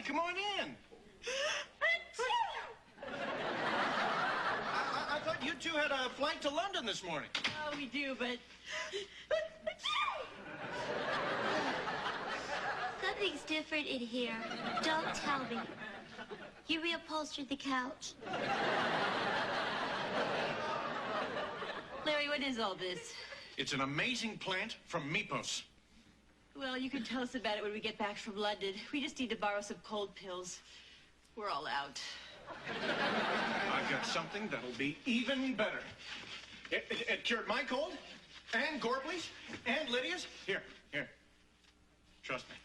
come on in. I thought you two had a flight to London this morning. Oh, we do, but... Something's different in here. Don't tell me. You reupholstered the couch. Larry, what is all this? It's an amazing plant from Mipos. Well, you can tell us about it when we get back from London. We just need to borrow some cold pills. We're all out. I've got something that'll be even better. It cured my cold, and Gorbley's, and Lydia's. Here. Trust me.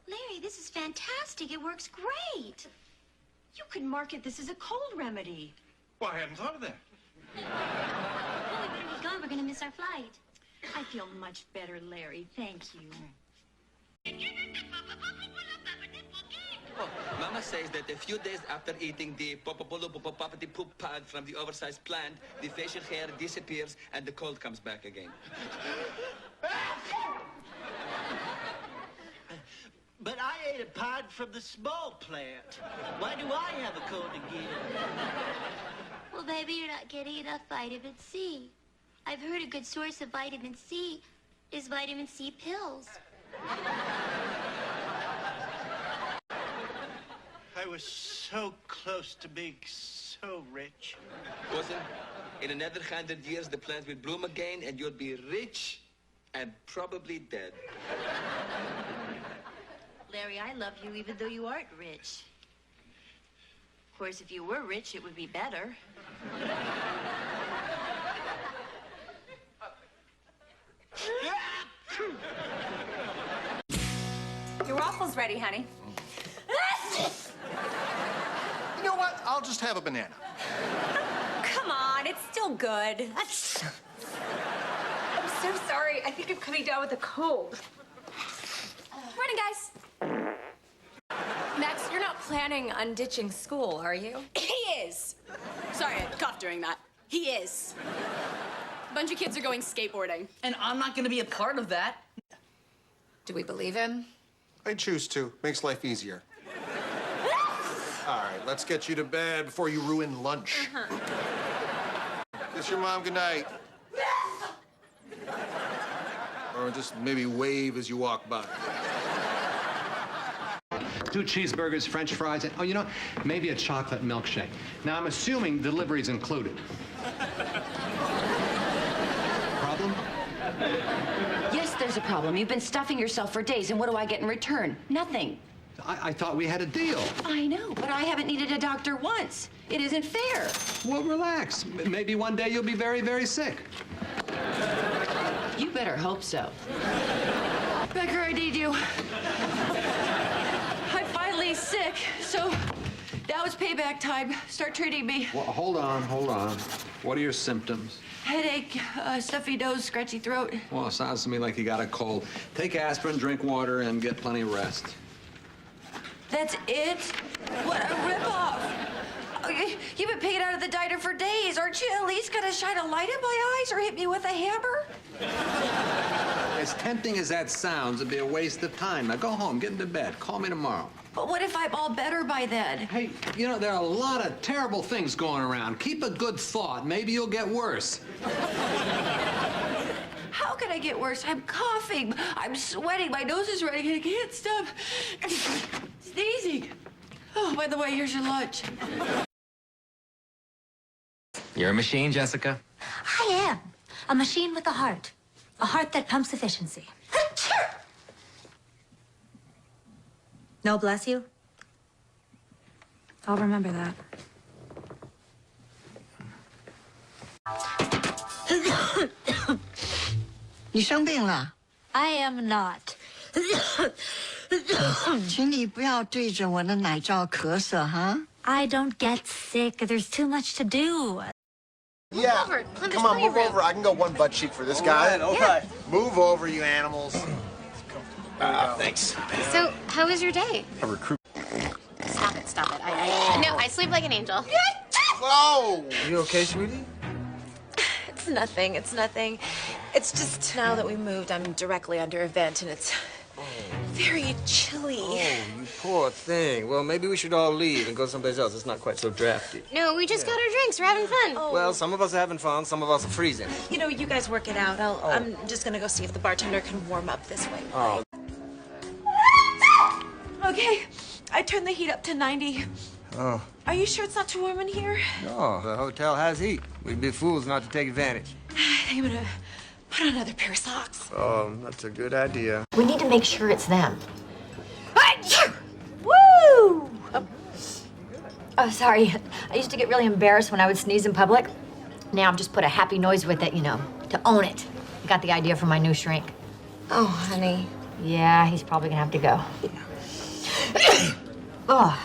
Larry, this is fantastic. It works great. You could market this as a cold remedy. Well, I hadn't thought of that. Well, we better be gone. We're going to miss our flight. I feel much better, Larry. Thank you. Oh, Mama says that a few days after eating the poppity poop pad from the oversized plant, the facial hair disappears and the cold comes back again. But I ate a pod from the small plant. Why do I have a cold again? Well, baby, you're not getting enough vitamin C. I've heard a good source of vitamin C is vitamin C pills. I was so close to being so rich. Cousin, in another 100 years, the plant will bloom again and you'll be rich and probably dead. Larry, I love you even though you aren't rich. Of course, if you were rich, it would be better. Your waffle's ready, honey. You know what? I'll just have a banana. Come on, it's still good. I'm so sorry. I think I'm coming down with a cold. Morning, guys. Max, you're not planning on ditching school, are you? He is. Sorry, I coughed during that. He is. A bunch of kids are going skateboarding. And I'm not gonna be a part of that. Do we believe him? I choose to. Makes life easier. All right, let's get you to bed before you ruin lunch. Kiss your mom goodnight. Or just maybe wave as you walk by. 2 cheeseburgers, French fries, and, oh, you know, maybe a chocolate milkshake. Now, I'm assuming delivery's included. Problem? Yes, there's a problem. You've been stuffing yourself for days, and what do I get in return? Nothing. I thought we had a deal. I know, but I haven't needed a doctor once. It isn't fair. Well, relax. Maybe one day you'll be very, very sick. You better hope so. Becker, I need you. I'm finally sick, so now it's payback time. Start treating me. Well, hold on. What are your symptoms? Headache, stuffy nose, scratchy throat. Well, it sounds to me like you got a cold. Take aspirin, drink water, and get plenty of rest. That's it? What a ripoff! You've been paying out of the diner for days. Aren't you at least gonna shine a light in my eyes or hit me with a hammer? As tempting as that sounds, it'd be a waste of time. Now go home, get into bed. Call me tomorrow. But what if I'm all better by then? Hey, you know, there are a lot of terrible things going around. Keep a good thought. Maybe you'll get worse. How can I get worse? I'm coughing. I'm sweating. My nose is running. I can't stop sneezing. Oh, by the way, here's your lunch. You're a machine, Jessica. I am. A machine with a heart. A heart that pumps efficiency. No, bless you. I'll remember that. I am not. 请你不要对着我的奶罩咳嗽哈。I don't get sick. There's too much to do. Yeah. over. Come on, move over. I can go one butt cheek for this guy. All right. Move over, you animals. Thanks. So, how was your day? A recruit. Stop it. stop it. No, I sleep like an angel. Whoa! You okay, sweetie? It's nothing. It's nothing. It's just now that we moved, I'm directly under a vent, and it's very chilly. Oh, you poor thing. Well, maybe we should all leave and go someplace else. It's not quite so drafty. No, we just got our drinks. We're having fun. Oh. Well, some of us are having fun, some of us are freezing. You know, you guys work it out. I'm just gonna go see if the bartender can warm up this way. Oh. Okay, I turned the heat up to 90. Oh. Are you sure it's not too warm in here? No, the hotel has heat. We'd be fools not to take advantage. I think I'm gonna put on another pair of socks. Oh, that's a good idea. We need to make sure it's them. Woo! Oh, sorry. I used to get really embarrassed when I would sneeze in public. Now I've just put a happy noise with it, you know, to own it. I got the idea from my new shrink. Oh, honey. Yeah, he's probably gonna have to go. Oh.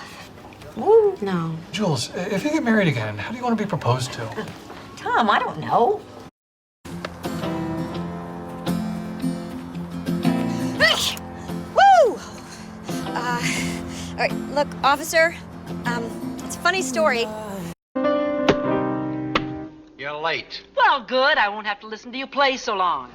Woo. No. Jules, if you get married again, how do you want to be proposed to? Tom, I don't know. Woo! All right, look, officer, it's a funny story. You're late. Well, good. I won't have to listen to you play so long.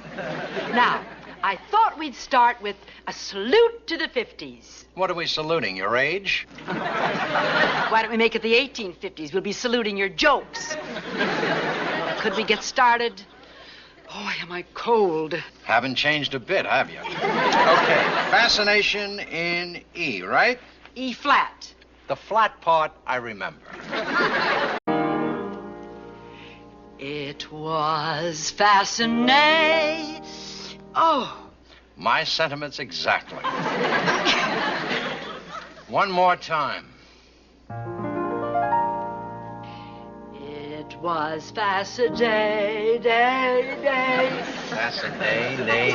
Now, I thought we'd start with a salute to the 50s. What are we saluting, your age? Why don't we make it the 1850s? We'll be saluting your jokes. Could we get started? Boy, am I cold. Haven't changed a bit, have you? Okay, fascination in E, right? E flat. The flat part, I remember. It was fascinating. Oh. My sentiments exactly. One more time. It was fascinating. Fascinating, nay.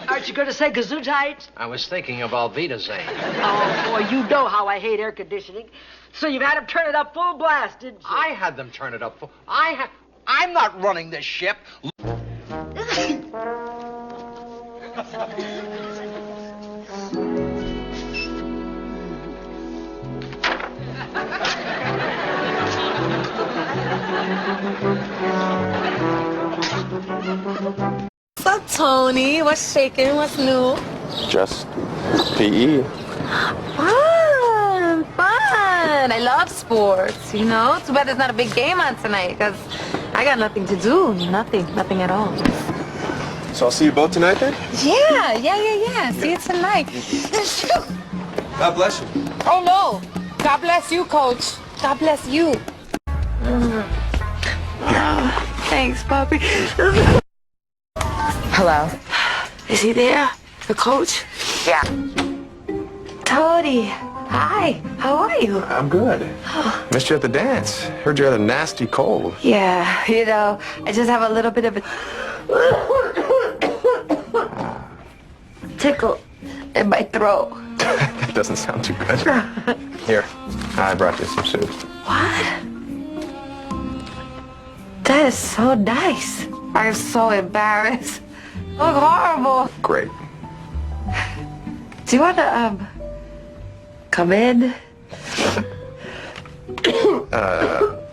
Aren't you going to say Gesundheit? I was thinking of Alvita Zane. Oh, boy, you know how I hate air conditioning. So you've had them turn it up full blast, didn't you? I had them turn it up full. I'm not running this ship. What's up, Tony? What's shaking? What's new? Just PE. Fun, fun. I love sports, you know? Too bad there's not a big game on tonight, because I got nothing to do. Nothing at all. So I'll see you both tonight then? Yeah. See you tonight. God bless you. Oh, no. God bless you, Coach. God bless you. Thanks, Poppy. Hello. Is he there? The coach? Yeah. Tony. Hi. How are you? I'm good. Missed you at the dance. Heard you had a nasty cold. Yeah, you know, I just have a little bit of a tickle in my throat. That doesn't sound too good. Here, I brought you some soup. What? That is so nice. I'm so embarrassed. Look horrible. Great. Do you want to, come in?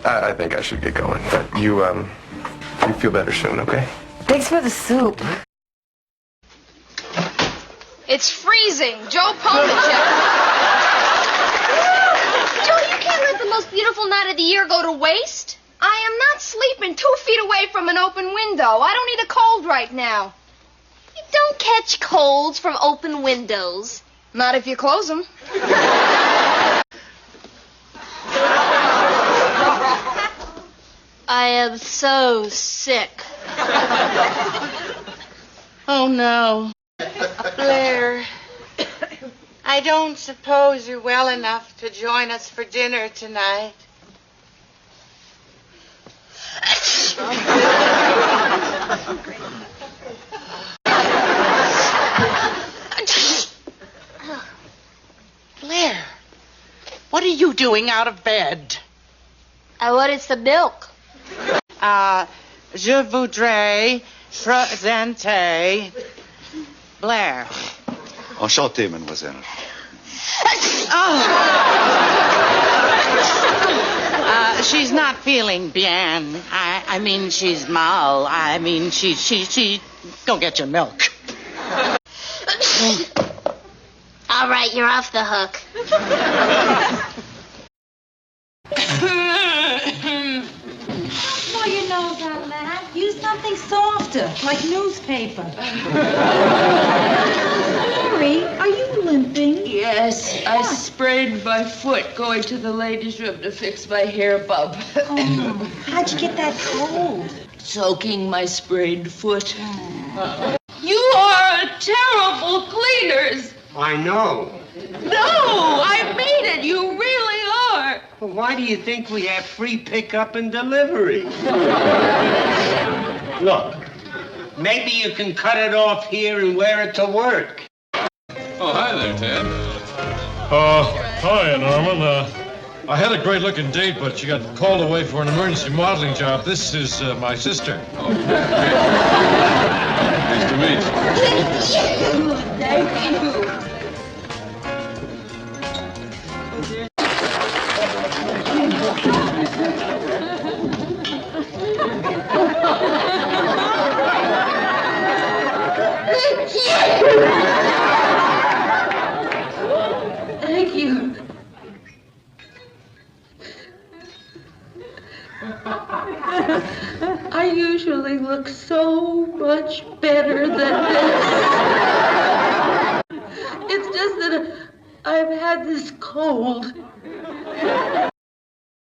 I think I should get going, but you feel better soon, okay? Thanks for the soup. It's freezing. Joe Pomacheck. Joe, you can't let the most beautiful night of the year go to waste. I am not sleeping 2 feet away from an open window. I don't need a cold right now. You don't catch colds from open windows. Not if you close them. I am so sick. Oh, no. Blair, I don't suppose you're well enough to join us for dinner tonight. Blair, what are you doing out of bed? I wanted some milk. Je voudrais présenter Blair. Enchanté, mademoiselle. She's not feeling bien. I mean, she's mal. I mean, she. Go get your milk. All right, you're off the hook. Blow your nose out, lad. Use something softer, like newspaper. Mary, are you limping? Yes, I sprained my foot going to the ladies' room to fix my hair bump. Oh, how'd you get that cold? Soaking my sprained foot. You are terrible cleaners. I know. No, I mean it. You really are. Well, why do you think we have free pickup and delivery? Look, maybe you can cut it off here and wear it to work. Oh, hi there, Ted. Hi, Norman. I had a great-looking date, but she got called away for an emergency modeling job. This is my sister. Oh, nice to meet you. Thank you. Thank you. I usually look so much better than this. It's just that I've had this cold.